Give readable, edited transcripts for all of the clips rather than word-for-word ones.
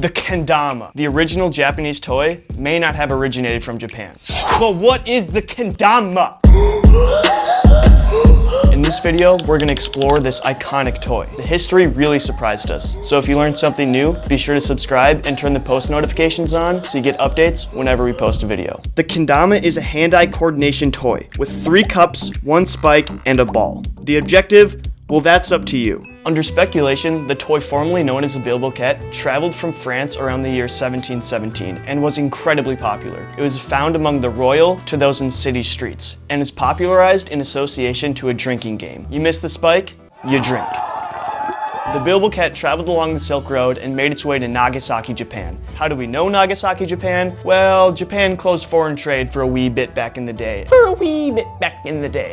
The Kendama, the original Japanese toy, may not have originated from Japan. But what is the Kendama? In this video, we're gonna explore this iconic toy. The history really surprised us. So if you learned something new, be sure to subscribe and turn the post notifications on so you get updates whenever we post a video. The Kendama is a hand-eye coordination toy with 3 cups, 1 spike, and a ball. The objective? Well, that's up to you. Under speculation, the toy formerly known as the Bilboquet traveled from France around the year 1717 and was incredibly popular. It was found among the royal to those in city streets and is popularized in association to a drinking game. You miss the spike, you drink. The Bilboquet traveled along the Silk Road and made its way to Nagasaki, Japan. How do we know Nagasaki, Japan? Well, Japan closed foreign trade for a wee bit back in the day.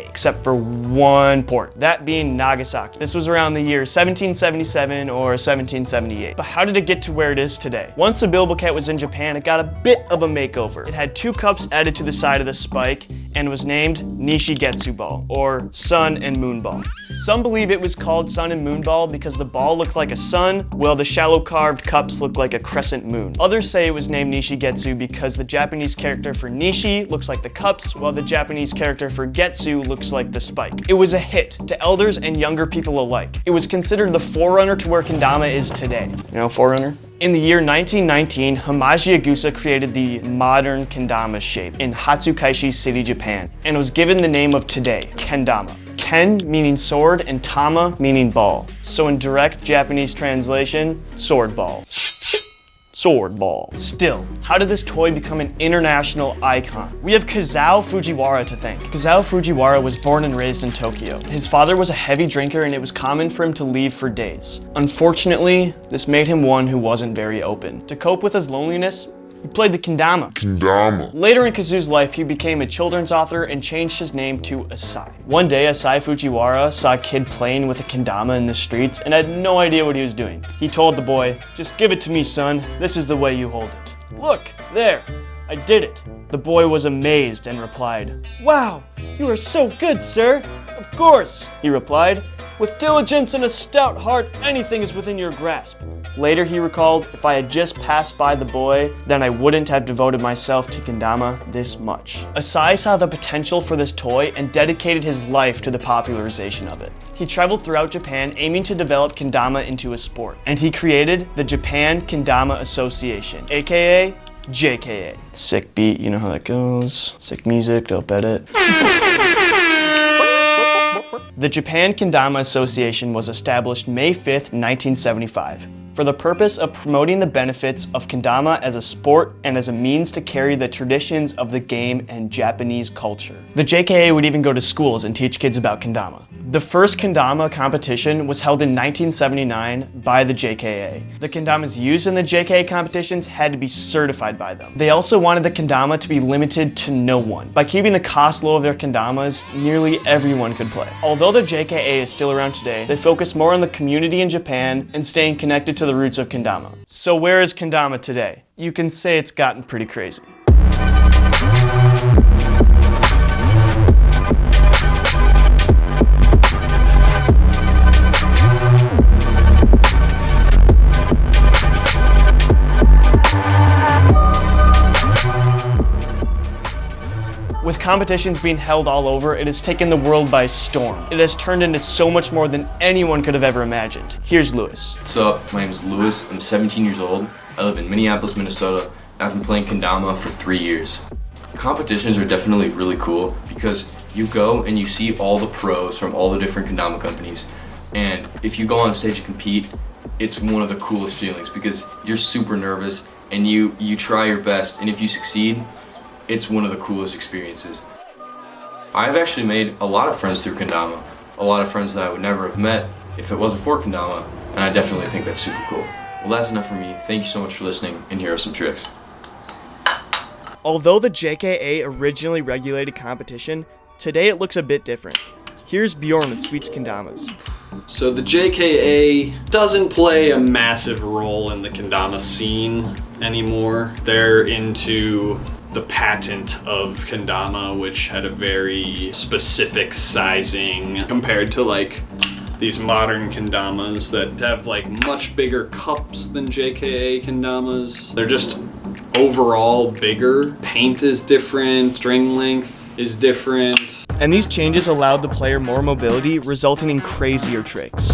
Except for one port, that being Nagasaki. This was around the year 1777 or 1778. But how did it get to where it is today? Once the Bilboquet was in Japan, it got a bit of a makeover. It had 2 cups added to the side of the spike and was named Nishigetsu Ball, or Sun and Moon Ball. Some believe it was called Sun and Moon Ball because the ball looked like a sun, while the shallow carved cups looked like a crescent moon. Others say it was named Nishigetsu because the Japanese character for Nishi looks like the cups, while the Japanese character for Getsu looks like the spike. It was a hit to elders and younger people alike. It was considered the forerunner to where Kendama is today. You know, forerunner? In the year 1919, Hamaji Agusa created the modern Kendama shape in Hatsukaishi City, Japan, and was given the name of today, Kendama. Ken meaning sword and Tama meaning ball. So in direct Japanese translation, sword ball. Sword ball. Still, how did this toy become an international icon? We have Kazuo Fujiwara to thank. Kazuo Fujiwara was born and raised in Tokyo. His father was a heavy drinker and it was common for him to leave for days. Unfortunately, this made him one who wasn't very open. To cope with his loneliness, he played the Kendama. Later in Kazuo's life, he became a children's author and changed his name to Asai. One day, Asai Fujiwara saw a kid playing with a Kendama in the streets and had no idea what he was doing. He told the boy, "Just give it to me, son. This is the way you hold it." "Look, there, I did it." The boy was amazed and replied, "Wow, you are so good, sir." "Of course," he replied. "With diligence and a stout heart, anything is within your grasp." Later he recalled, "If I had just passed by the boy, then I wouldn't have devoted myself to Kendama this much." Asai saw the potential for this toy and dedicated his life to the popularization of it. He traveled throughout Japan aiming to develop Kendama into a sport, and he created the Japan Kendama Association, aka JKA. Sick beat, you know how that goes. Sick music, dope edit. The Japan Kendama Association was established May 5th, 1975, for the purpose of promoting the benefits of Kendama as a sport and as a means to carry the traditions of the game and Japanese culture. The JKA would even go to schools and teach kids about Kendama. The first Kendama competition was held in 1979 by the JKA. The Kendamas used in the JKA competitions had to be certified by them. They also wanted the Kendama to be limited to no one. By keeping the cost low of their Kendamas, nearly everyone could play. Although the JKA is still around today, they focus more on the community in Japan and staying connected to the roots of Kendama. So where is Kendama today? You can say it's gotten pretty crazy. With competitions being held all over, it has taken the world by storm. It has turned into so much more than anyone could have ever imagined. Here's Lewis. What's up? My name is Lewis. I'm 17 years old. I live in Minneapolis, Minnesota. I've been playing Kendama for 3 years. Competitions are definitely really cool because you go and you see all the pros from all the different Kendama companies. And if you go on stage and compete, it's one of the coolest feelings because you're super nervous and you try your best, and if you succeed, it's one of the coolest experiences. I've actually made a lot of friends through Kendama, a lot of friends that I would never have met if it wasn't for Kendama, and I definitely think that's super cool. Well, that's enough for me. Thank you so much for listening, and here are some tricks. Although the JKA originally regulated competition, today it looks a bit different. Here's Bjorn with Sweets Kendamas. So the JKA doesn't play a massive role in the Kendama scene anymore. They're into the patent of Kendama, which had a very specific sizing compared to like these modern kendamas that have like much bigger cups than JKA kendamas. They're just overall bigger. Paint is different, string length is different. And these changes allowed the player more mobility, resulting in crazier tricks.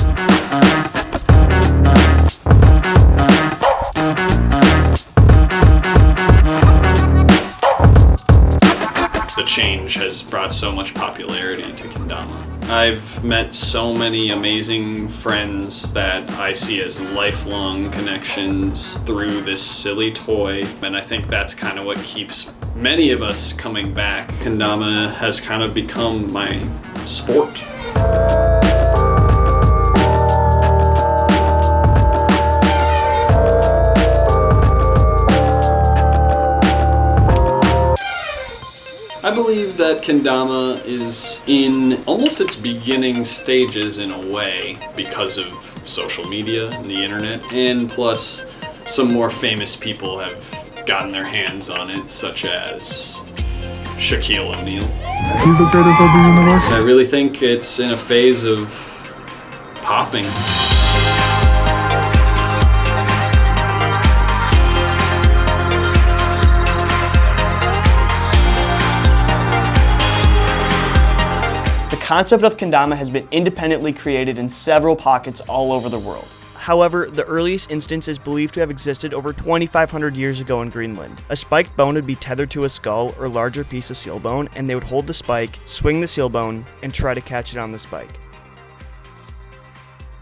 The change has brought so much popularity to kendama. I've met so many amazing friends that I see as lifelong connections through this silly toy, and I think that's kind of what keeps many of us coming back. Kendama has kind of become my sport. I believe that kendama is in almost its beginning stages in a way because of social media and the internet, and plus some more famous people have gotten their hands on it, such as Shaquille O'Neal. He's the greatest of the universe. I really think it's in a phase of popping. The concept of kendama has been independently created in several pockets all over the world. However, the earliest instance is believed to have existed over 2,500 years ago in Greenland. A spiked bone would be tethered to a skull or larger piece of seal bone, and they would hold the spike, swing the seal bone, and try to catch it on the spike.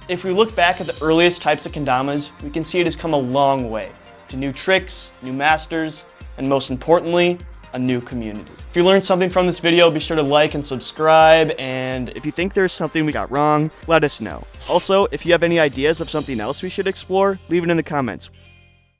If we look back at the earliest types of kendamas, we can see it has come a long way to new tricks, new masters, and most importantly, a new community. If you learned something from this video, be sure to like and subscribe, and if you think there's something we got wrong, let us know. Also, if you have any ideas of something else we should explore, leave it in the comments.